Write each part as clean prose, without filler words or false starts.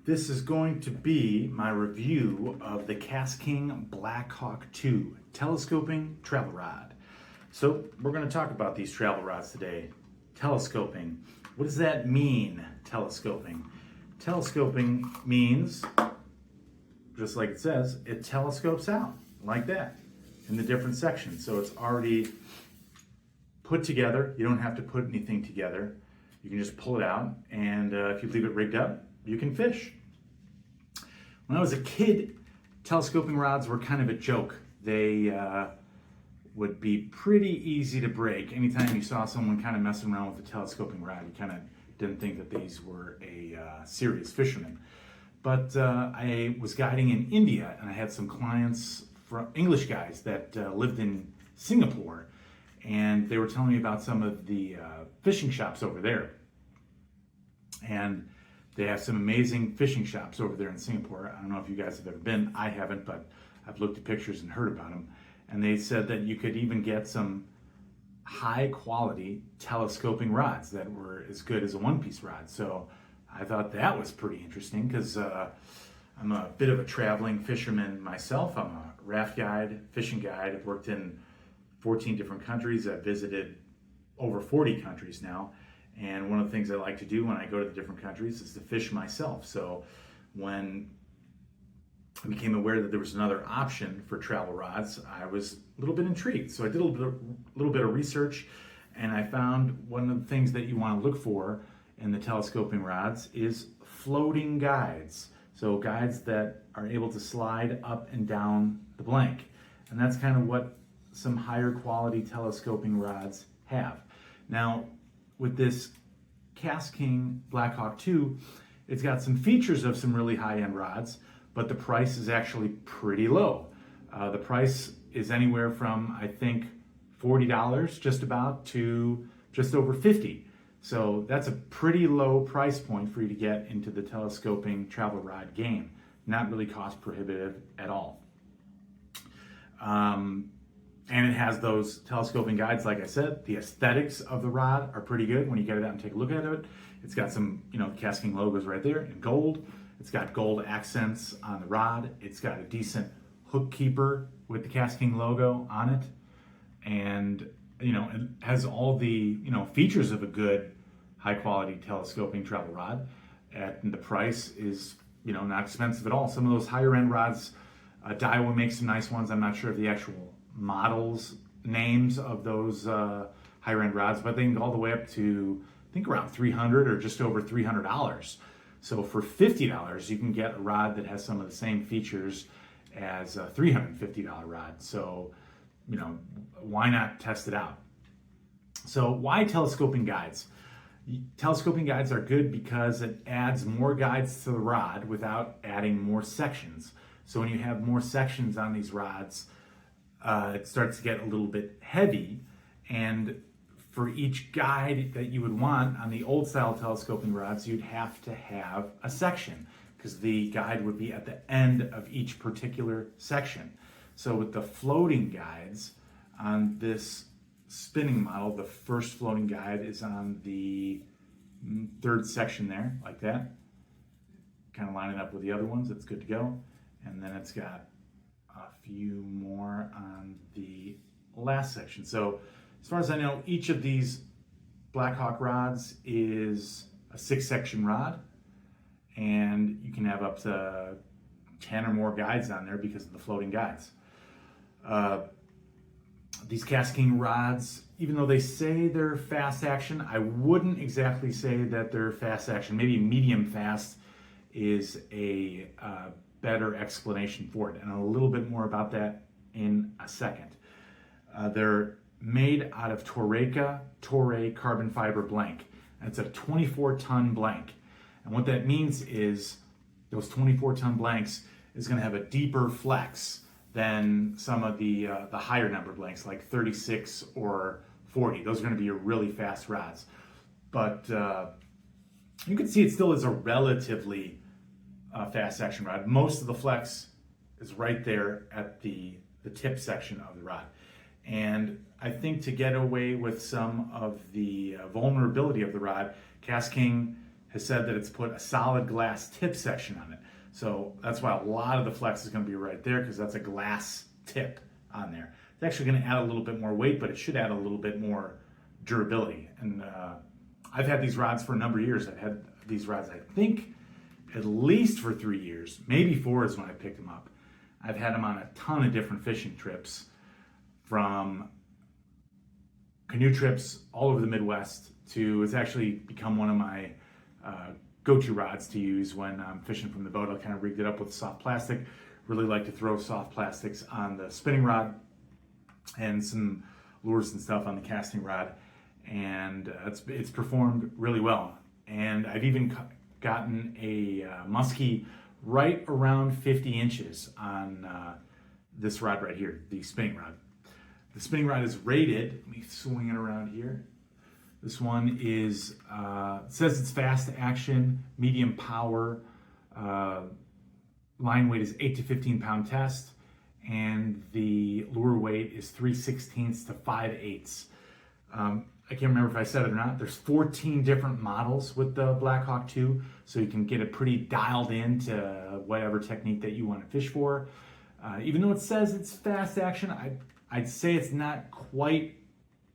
This is going to be my review of the KastKing Black Hawk II telescoping travel rod. So we're going to talk about these travel rods today. Telescoping. What does that mean, telescoping? Telescoping means, just like it says, it telescopes out like that in the different sections. So it's already put together. You don't have to put anything together. You can just pull it out, and if you leave it rigged up, you can fish. When I was a kid, telescoping rods were kind of a joke. They would be pretty easy to break. Anytime you saw someone kind of messing around with a telescoping rod, you kind of didn't think that these were a serious fisherman. But I was guiding in India, and I had some clients, English guys that lived in Singapore, and they were telling me about some of the fishing shops over there. And they have some amazing fishing shops over there in Singapore. I don't know if you guys have ever been. I haven't, but I've looked at pictures and heard about them. And they said that you could even get some high quality telescoping rods that were as good as a one-piece rod. So I thought that was pretty interesting because I'm a bit of a traveling fisherman myself. I'm a raft guide, fishing guide. I've worked in 14 different countries. I've visited over 40 countries now. And one of the things I like to do when I go to the different countries is to fish myself. So when I became aware that there was another option for travel rods, I was a little bit intrigued. So I did a little bit of research, and I found one of the things that you want to look for in the telescoping rods is floating guides. So guides that are able to slide up and down the blank. And that's kind of what some higher quality telescoping rods have. Now, with this KastKing Black Hawk II, it's got some features of some really high-end rods, but the price is actually pretty low. The price is anywhere from, I think, $40 just about to just over $50. So that's a pretty low price point for you to get into the telescoping travel rod game. Not really cost prohibitive at all. And it has those telescoping guides, like I said. The aesthetics of the rod are pretty good when you get it out and take a look at it. It's got some, KastKing logos right there in gold. It's got gold accents on the rod. It's got a decent hook keeper with the KastKing logo on it. And, it has all the, features of a good high quality telescoping travel rod. And the price is, not expensive at all. Some of those higher end rods, Daiwa makes some nice ones. I'm not sure of the actual models names of those higher end rods, but they can go all the way up to, I think, around $300 or just over $300. So for $50, you can get a rod that has some of the same features as a $350 rod. So, why not test it out? So why telescoping guides? Telescoping guides are good because it adds more guides to the rod without adding more sections. So when you have more sections on these rods, it starts to get a little bit heavy, and for each guide that you would want on the old style telescoping rods, you'd have to have a section because the guide would be at the end of each particular section. So with the floating guides on this spinning model, the first floating guide is on the third section there, like that, kind of lining up with the other ones. It's good to go. And then it's got a few more on the last section. So as far as I know, each of these Black Hawk rods is a 6-section rod, and you can have up to 10 or more guides on there because of the floating guides. These KastKing rods, even though they say they're fast action, I wouldn't exactly say that they're fast action. Maybe medium fast is a better explanation for it, and a little bit more about that in a second. They're made out of Toray carbon fiber blank, and it's a 24-ton blank. And what that means is those 24-ton blanks is going to have a deeper flex than some of the higher number blanks, like 36 or 40. Those are going to be your really fast rods. But you can see it still is a relatively fast action rod. Most of the flex is right there at the tip section of the rod. And I think to get away with some of the vulnerability of the rod, KastKing has said that it's put a solid glass tip section on it. So that's why a lot of the flex is going to be right there, because that's a glass tip on there. It's actually going to add a little bit more weight, but it should add a little bit more durability. And I've had these rods for a number of years. I've had these rods, I think, at least for 3 years, maybe 4 is when I picked them up. I've had them on a ton of different fishing trips, from canoe trips all over the Midwest to, it's actually become one of my go-to rods to use when I'm fishing from the boat. I kind of rigged it up with soft plastic. Really like to throw soft plastics on the spinning rod and some lures and stuff on the casting rod, and it's performed really well. And I've even gotten a muskie right around 50 inches on this rod right here, the spinning rod. The spinning rod is rated, let me swing it around here. This one is, it says it's fast action, medium power, line weight is 8 to 15 pound test, and the lure weight is 3/16 to 5/8. I can't remember if I said it or not. There's 14 different models with the Black Hawk II, so you can get it pretty dialed in to whatever technique that you want to fish for. Even though it says it's fast action, I'd say it's not quite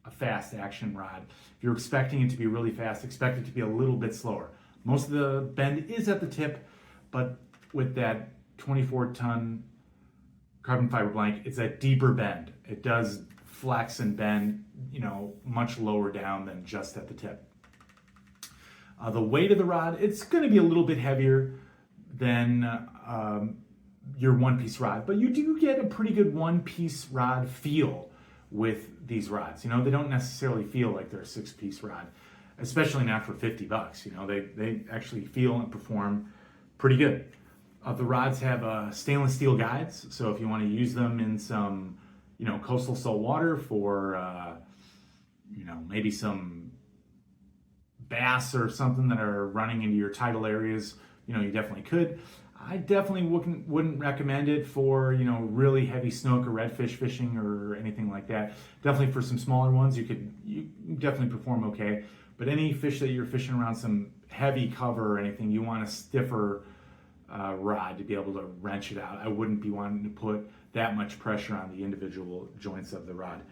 a fast action rod. If you're expecting it to be really fast, expect it to be a little bit slower. Most of the bend is at the tip, but with that 24-ton carbon fiber blank, it's a deeper bend. It does flex and bend, much lower down than just at the tip. The weight of the rod, it's going to be a little bit heavier than your one-piece rod, but you do get a pretty good one-piece rod feel with these rods. They don't necessarily feel like they're a 6-piece rod, especially not for $50. They actually feel and perform pretty good. The rods have stainless steel guides, so if you want to use them in some, coastal salt water for, maybe some bass or something that are running into your tidal areas, you definitely could. I definitely wouldn't recommend it for, really heavy snook or redfish fishing or anything like that. Definitely for some smaller ones, you definitely perform okay. But any fish that you're fishing around some heavy cover or anything, you want a stiffer rod to be able to wrench it out. I wouldn't be wanting to put that much pressure on the individual joints of the rod.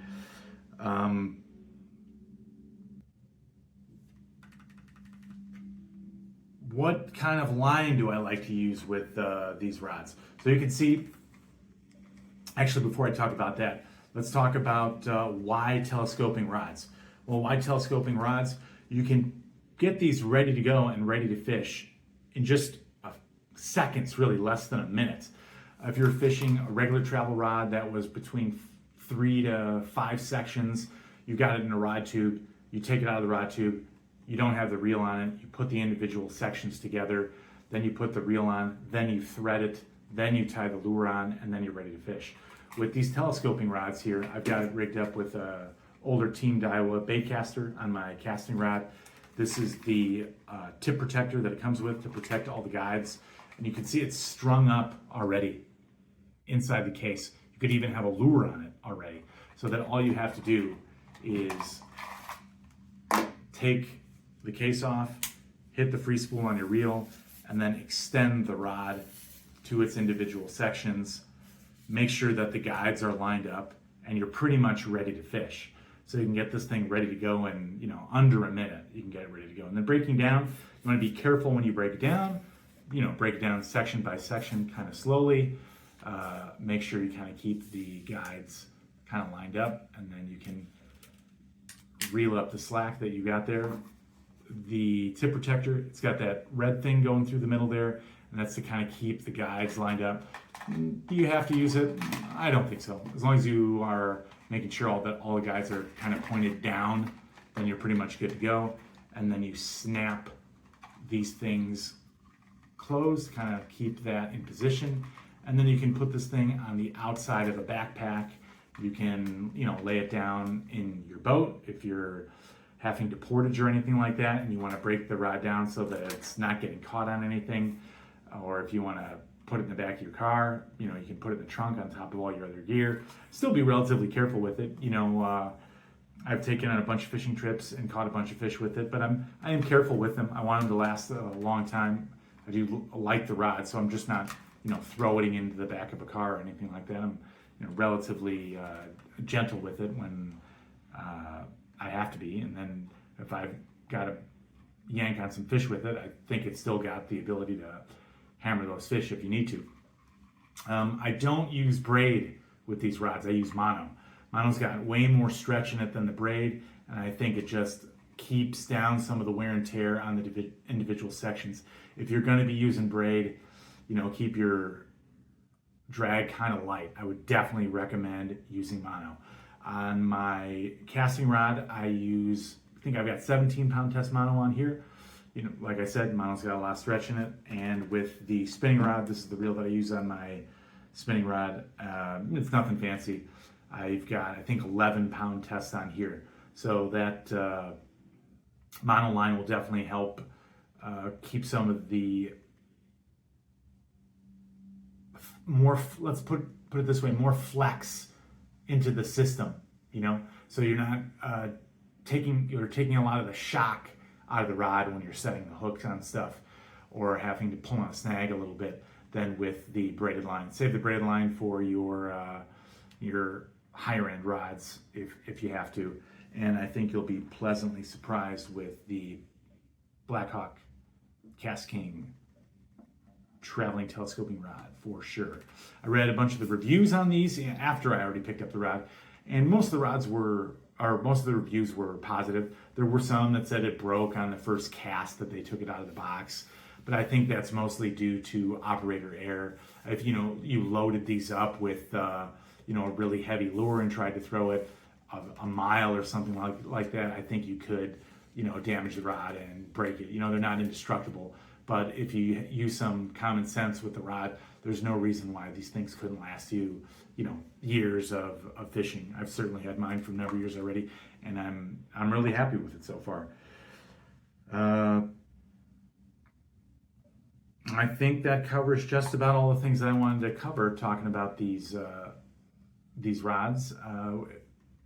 What kind of line do I like to use with these rods? So you can see, actually before I talk about that, let's talk about why telescoping rods. Well, why telescoping rods? You can get these ready to go and ready to fish in just seconds, really less than a minute. If you're fishing a regular travel rod that was between 3 to 5 sections, you got it in a rod tube, you take it out of the rod tube, you don't have the reel on it, you put the individual sections together, then you put the reel on, then you thread it, then you tie the lure on, and then you're ready to fish. With these telescoping rods here, I've got it rigged up with a older Team Daiwa baitcaster on my casting rod. This is the tip protector that it comes with to protect all the guides. And you can see it's strung up already inside the case. You could even have a lure on it already. So that all you have to do is take the case off, hit the free spool on your reel, and then extend the rod to its individual sections. Make sure that the guides are lined up, and you're pretty much ready to fish. So you can get this thing ready to go in, under a minute. You can get it ready to go. And then breaking down, you want to be careful when you break it down. Break it down section by section, kind of slowly. Make sure you kind of keep the guides kind of lined up, and then you can reel up the slack that you got there. The tip protector, it's got that red thing going through the middle there, and that's to kind of keep the guides lined up. Do you have to use it? I don't think so. As long as you are making sure all the guides are kind of pointed down, then you're pretty much good to go. And then you snap these things closed, kind of keep that in position. And then you can put this thing on the outside of a backpack. You can, lay it down in your boat if you're having to portage or anything like that, and you want to break the rod down so that it's not getting caught on anything. Or if you want to put it in the back of your car, you can put it in the trunk on top of all your other gear. Still be relatively careful with it. I've taken on a bunch of fishing trips and caught a bunch of fish with it, but I am careful with them. I want them to last a long time. I do like the rod, so I'm just not, throwing it into the back of a car or anything like that. I'm, relatively gentle with it when I have to be, and then if I've got to yank on some fish with it, I think it's still got the ability to hammer those fish if you need to. I don't use braid with these rods. I use mono. Mono's got way more stretch in it than the braid, and I think it just keeps down some of the wear and tear on the individual sections. If you're going to be using braid, keep your drag kind of light. I would definitely recommend using mono. On my casting rod, I think I've got 17-pound test mono on here. Like I said, mono's got a lot of stretch in it. And with the spinning rod, this is the reel that I use on my spinning rod. It's nothing fancy. I've got, I think, 11-pound test on here. So that mono line will definitely help keep some of the more, let's put it this way, more flex into the system, so you're not taking a lot of the shock out of the rod when you're setting the hooks on stuff or having to pull on a snag a little bit than with the braided line. Save the braided line for your higher end rods if you have to, and I think you'll be pleasantly surprised with the Black Hawk KastKing traveling telescoping rod for sure. I read a bunch of the reviews on these after I already picked up the rod, and most of the reviews were positive. There were some that said it broke on the first cast that they took it out of the box, but I think that's mostly due to operator error. If you loaded these up with a really heavy lure and tried to throw it a mile or something like that, I think you could damage the rod and break it. They're not indestructible. But if you use some common sense with the rod, there's no reason why these things couldn't last you, years of fishing. I've certainly had mine for a number of years already, and I'm really happy with it so far. I think that covers just about all the things that I wanted to cover talking about these rods.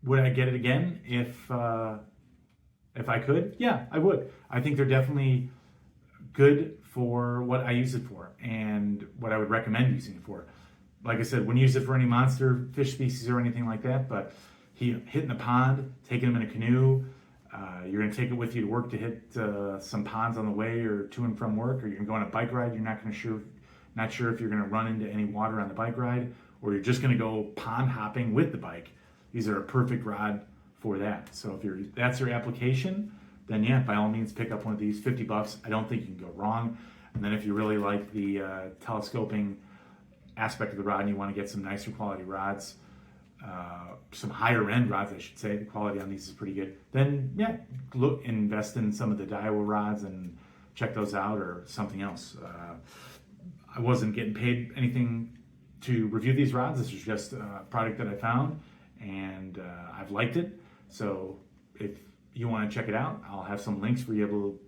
Would I get it again if I could? Yeah, I would. I think they're definitely good for what I use it for and what I would recommend using it for. Like I said, wouldn't use it for any monster fish species or anything like that, but hitting the pond, taking them in a canoe, you're going to take it with you to work to hit some ponds on the way or to and from work, or you're going to go on a bike ride. You're not sure if you're going to run into any water on the bike ride, or you're just going to go pond hopping with the bike. These are a perfect rod for that. So if that's your application, then yeah, by all means pick up one of these. $50. I don't think you can go wrong. And then if you really like the telescoping aspect of the rod and you want to get some nicer quality rods, some higher end rods, I should say, the quality on these is pretty good, then yeah, invest in some of the Daiwa rods and check those out, or something else. I wasn't getting paid anything to review these rods. This was just a product that I found, and I've liked it. So if you want to check it out, I'll have some links for you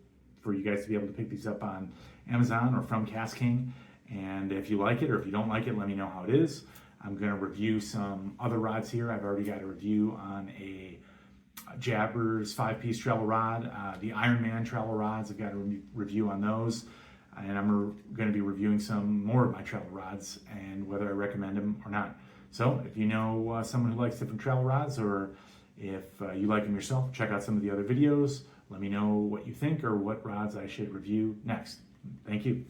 guys to be able to pick these up on Amazon or from KastKing. And if you like it, or if you don't like it, let me know how it is. I'm going to review some other rods here. I've already got a review on a Jabbers 5-piece travel rod, the Ironman travel rods. I've got a review on those, and I'm going to be reviewing some more of my travel rods and whether I recommend them or not. So if you know someone who likes different travel rods, or if you like them yourself, check out some of the other videos. Let me know what you think or what rods I should review next. Thank you.